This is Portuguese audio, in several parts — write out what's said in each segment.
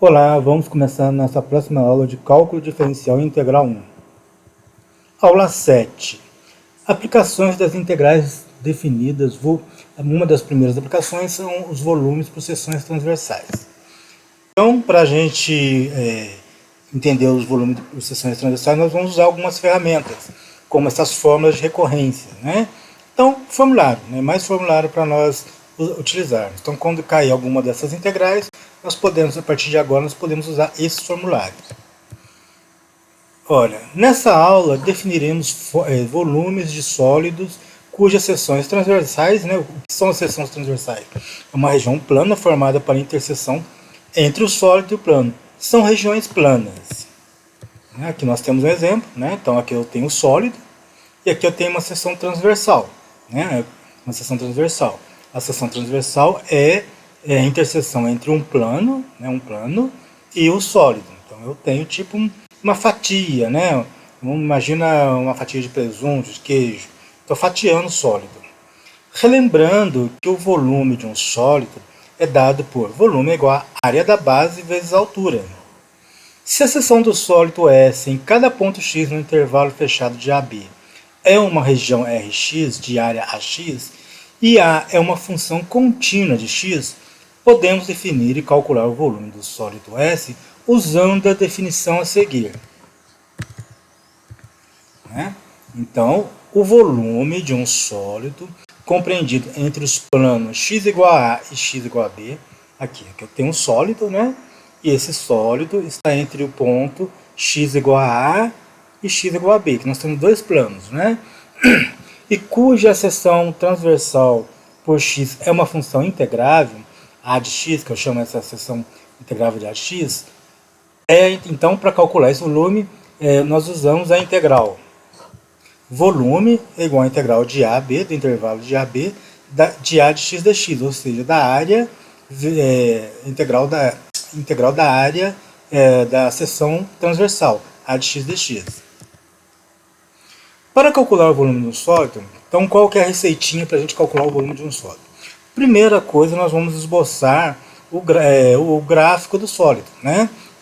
Olá, vamos começar nossa próxima aula de Cálculo Diferencial Integral 1. Aula 7. Aplicações das integrais definidas. Uma das primeiras aplicações são os volumes por seções transversais. Então, para a gente entender os volumes por seções transversais, nós vamos usar algumas ferramentas, como essas fórmulas de recorrência, né? Então, formulário, mais formulário para nós utilizarmos. Então, quando cair alguma dessas integrais, nós podemos, a partir de agora, nós podemos usar esses formulários. Olha, nessa aula definiremos volumes de sólidos cujas seções transversais, o que são as seções transversais? É uma região plana formada para interseção entre o sólido e o plano. São regiões planas. Aqui nós temos um exemplo, então aqui eu tenho o sólido e aqui eu tenho uma seção transversal. Uma seção transversal. A seção transversal é a interseção entre um plano e o sólido. Então eu tenho tipo uma fatia, Imagina uma fatia de presunto, de queijo. Estou fatiando o sólido. Relembrando que o volume de um sólido é dado por volume igual a área da base vezes a altura. Se a seção do sólido S em cada ponto x no intervalo fechado de AB é uma região Rx de área AX e A é uma função contínua de x, podemos definir e calcular o volume do sólido S usando a definição a seguir. Então, o volume de um sólido compreendido entre os planos x igual a A e x igual a B, aqui eu tenho um sólido, e esse sólido está entre o ponto x igual a e x igual a B, que nós temos dois planos, e cuja seção transversal por x é uma função integrável, a de x, que eu chamo essa seção integrável de a de x, então, para calcular esse volume, nós usamos a integral volume é igual a integral de AB, do intervalo de AB, de a de x dx, ou seja, da área, integral da área da seção transversal, a de x dx. Para calcular o volume de um sólido, então qual que é a receitinha para a gente calcular o volume de um sólido? Primeira coisa, nós vamos esboçar o gráfico do sólido,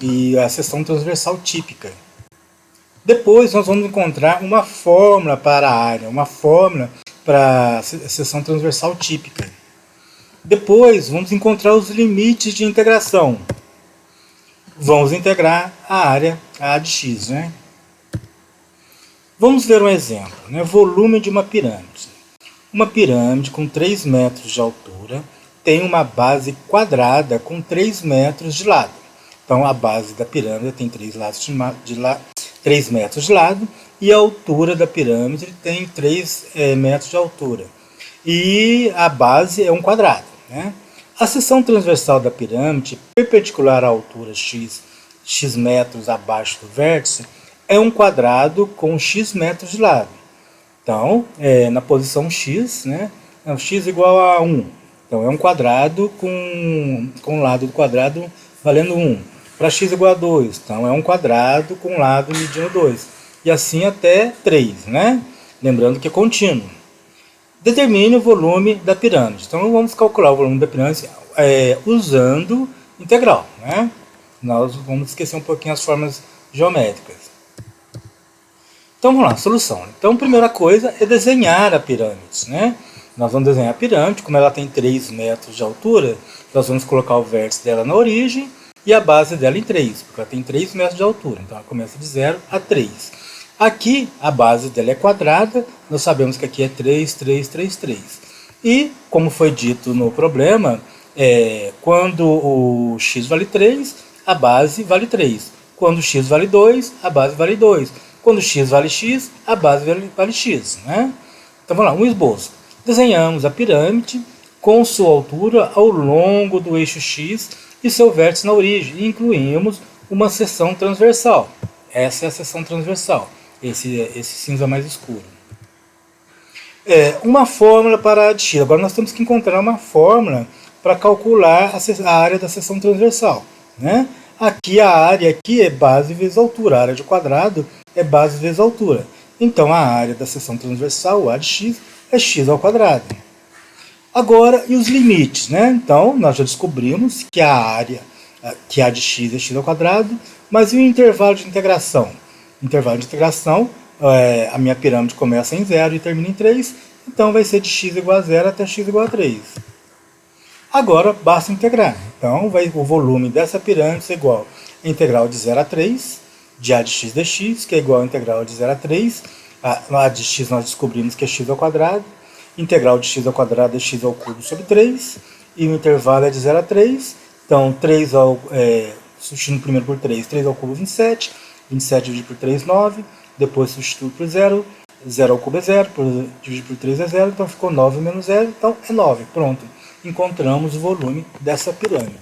e a seção transversal típica. Depois nós vamos encontrar uma fórmula para a área, uma fórmula para a seção transversal típica. Depois vamos encontrar os limites de integração. Vamos integrar a área A de x. Vamos ver um exemplo. Volume de uma pirâmide. Uma pirâmide com 3 metros de altura tem uma base quadrada com 3 metros de lado. Então a base da pirâmide tem 3 metros de lado e a altura da pirâmide tem 3 metros de altura. E a base é um quadrado. A seção transversal da pirâmide, perpendicular à altura x metros abaixo do vértice, é um quadrado com x metros de lado. Então, na posição x, x igual a 1. Então, é um quadrado com o lado do quadrado valendo 1. Para x igual a 2, então é um quadrado com lado medindo 2. E assim até 3, Lembrando que é contínuo. Determine o volume da pirâmide. Então vamos calcular o volume da pirâmide usando integral, Nós vamos esquecer um pouquinho as formas geométricas. Então vamos lá, solução. Então a primeira coisa é desenhar a pirâmide, Nós vamos desenhar a pirâmide, como ela tem 3 metros de altura, nós vamos colocar o vértice dela na origem, e a base dela em 3, porque ela tem 3 metros de altura, então ela começa de 0 a 3. Aqui, a base dela é quadrada, nós sabemos que aqui é 3, 3, 3, 3. E, como foi dito no problema, quando o x vale 3, a base vale 3. Quando o x vale 2, a base vale 2. Quando o x vale x, a base vale x. Então, vamos lá, um esboço. Desenhamos a pirâmide com sua altura ao longo do eixo x e seu vértice na origem, e incluímos uma seção transversal. Essa é a seção transversal, esse cinza mais escuro. Uma fórmula para a de x. Agora nós temos que encontrar uma fórmula para calcular a área da seção transversal. Aqui a área é base vezes altura, a área de quadrado é base vezes altura. Então a área da seção transversal, a de x, é x ao quadrado. Agora, e os limites, Então, nós já descobrimos que a área que a de x é x ao quadrado, mas e o intervalo de integração? Intervalo de integração, a minha pirâmide começa em 0 e termina em 3, então vai ser de x igual a 0 até x igual a 3. Agora basta integrar. Então o volume dessa pirâmide é igual a integral de 0 a 3 de a de x dx, que é igual a integral de 0 a 3. A de x nós descobrimos que é x ao quadrado. Integral de x ao quadrado é x ao cubo sobre 3. E o intervalo é de 0 a 3. Então, substituindo primeiro por 3, 3 ao cubo 27. 27 dividido por 3, 9. Depois substitui por 0. 0 ao cubo é 0, dividido por 3 é 0. Então ficou 9 menos 0, então é 9. Pronto. Encontramos o volume dessa pirâmide.